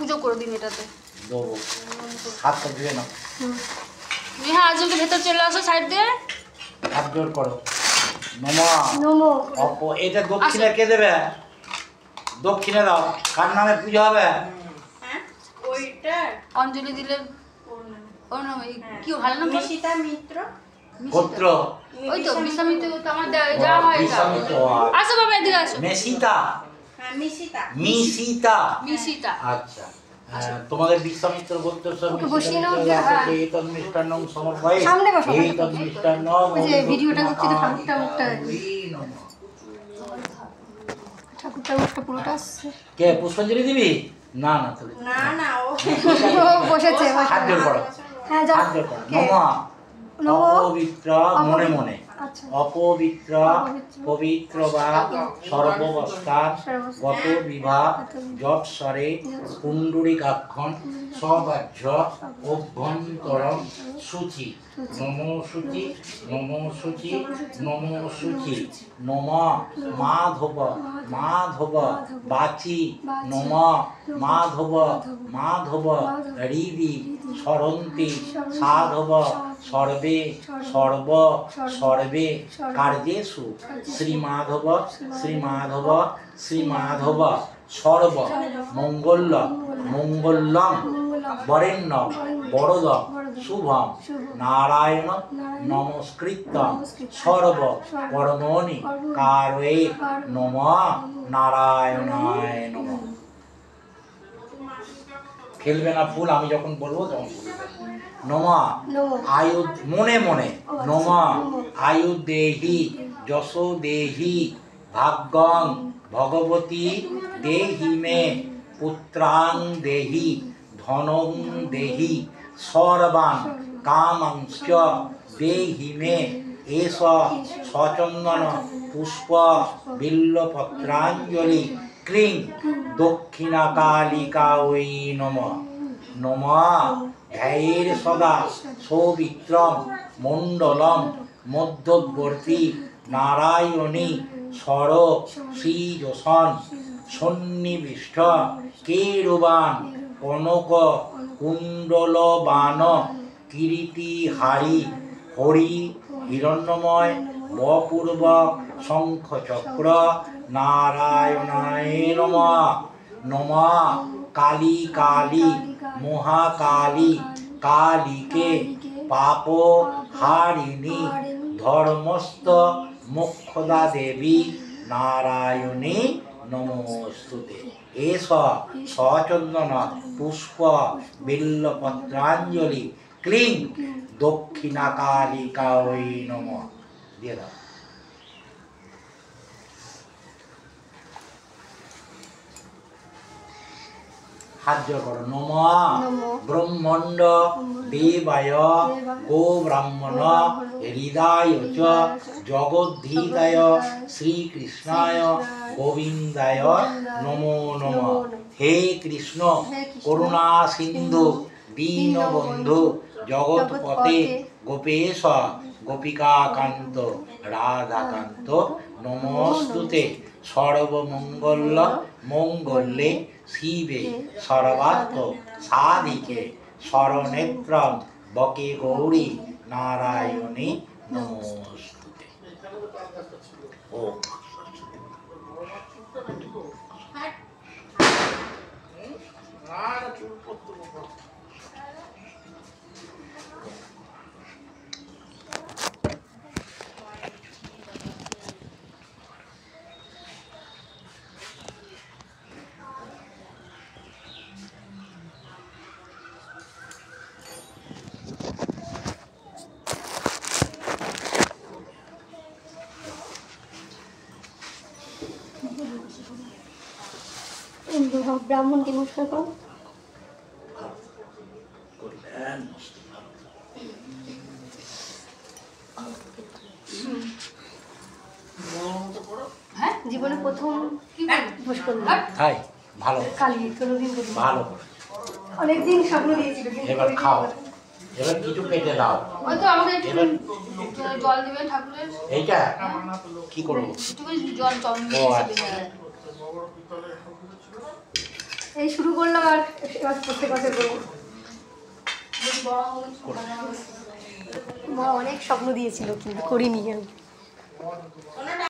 পুজো করে দিন এটাতে। দেবো, হাতটা ধুয়ে নাও। হ্যাঁ, আজ ভেতর চলে আসো সাইড দিয়ে। হাত জোর করো। নমো নমো। এটা দক্ষিণা কে দেবে? দক্ষিণে দাও। কার নামে পুজো হবে? ওইটা অঞ্জলি দিলে ওর নাম কি ভালো নাম? মিশিতা মিত্র গোত্র। ওই তো বিশ্বামিত্র তো আমার যা হয় এটা। আসো বাবা এদিকে আসো। মেশিতা। হ্যাঁ মিশিতা মিশিতা। মিশিতা। আচ্ছা, তোমাদের বিশ্বামিত্র গোত্র সব এই তন্মিষ্টান্নং সমর্পয়ে। এই তন্মিষ্টান্নং যে ভিডিওটা করছি তো ঠাকুরটা মুখটা ঠাকুরটার মুখটা পুরোটা আসছে। কে পুষ্পাঞ্জলি দিবি? না না তুমি না না ও বসেছে। হাত জোর করো। হ্যাঁ যাও। হাত জোর করো। নমঃ অপবিত্র মনে মনে। অপবিত্র পবিত্র বা সর্ববস্থান গত বিভাগ যৎসরে পুণ্ডরীকাক্ষণ সবাহ্য অভ্যন্তরম শুচি নমো শুচি নমো শুচি নমো শুচি নম মাধব মাধব বাচি নম মাধব মাধব হৃদি স্মরন্তি সাধব সর্বে সর্ব সর্বে কার্যেষু শ্রীমাধব শ্রীমাধব শ্রীমাধব সর্ব মঙ্গল মঙ্গলম বরেণ্য বরদ শুভম নারায়ণ নমস্কৃত সর্ব কর্মণি কারয়ে নমঃ নারায়ণায় নমঃ। খেলবে না ফুল, আমি যখন বলবো তখন নমঃ আয়ু মনে মনে নমঃ আয়ু দেহি যশো দেহি ভাগ্যং ভগবতী দেহি মে পুত্রাং দেহি ধনং দেহি সর্বান কামাংশ্চ দেহি মে এষ সচন্দন পুষ্প বিল্লপত্রাঞ্জলি ক্লিং দক্ষিণাকালিকা ওই নমঃ। নমঃ ধ্যায়ের সদা সৌমিত্রম মণ্ডলম মধ্যবর্তী নারায়ণী স্বর শ্রীযশন সন্নিবিষ্ট কেরুবান কনক কুণ্ডলবান কিরীটিহারি হরি হিরণ্যময় বপূর্বক শঙ্খচক্র নারায়ণায় নমঃ। নমঃ কালী কালী মহাকালী কালীকে পাপ হারিণী ধর্মস্থ মোক্ষদা দেবী নারায়ণী নমস্তুতে। এষ সচন্দন পুষ্প বিল্লপত্রাঞ্জলি ক্লিং দক্ষিণাকালিকা ওই নমঃ। দিয়ে দাও। হাত জোর করো। নমঃ ব্রহ্মণ্ড দেবায় গো ব্রাহ্মণ হৃদায় চ জগদ্ধিতায় শ্রীকৃষ্ণায় গোবিন্দায় নমো নমঃ। হে কৃষ্ণ করুণা সিন্ধু দীনবন্ধু জগৎপতে গোপেশ গোপিকাকান্ত রাধাকান্ত নমস্তুতে। সর্বমঙ্গল মঙ্গলে শিবে সর্বার্থ সাধিকে শরণেত্রম বকে গৌরী নারায়ণী নমস্তুতে। ওম ব্রাহ্মণকে নমস্কার করো। হ্যাঁ জীবনে প্রথম ভোজ করলাম। তাই ভালো কালী কোনোদিন ভালো অনেকদিন স্বপ্ন দিয়েছিল। এবার খাও, এবার কিছু পেটে দাও। ওই তো আমাকে একটু জল দিবেন ঠাকুরের। এইটা কি করবো? একটু জল চল। এই শুরু করলাম আর এবার প্রত্যেক বছর করবো। মা অনেক স্বপ্ন দিয়েছিল কিন্তু করিনি আমি।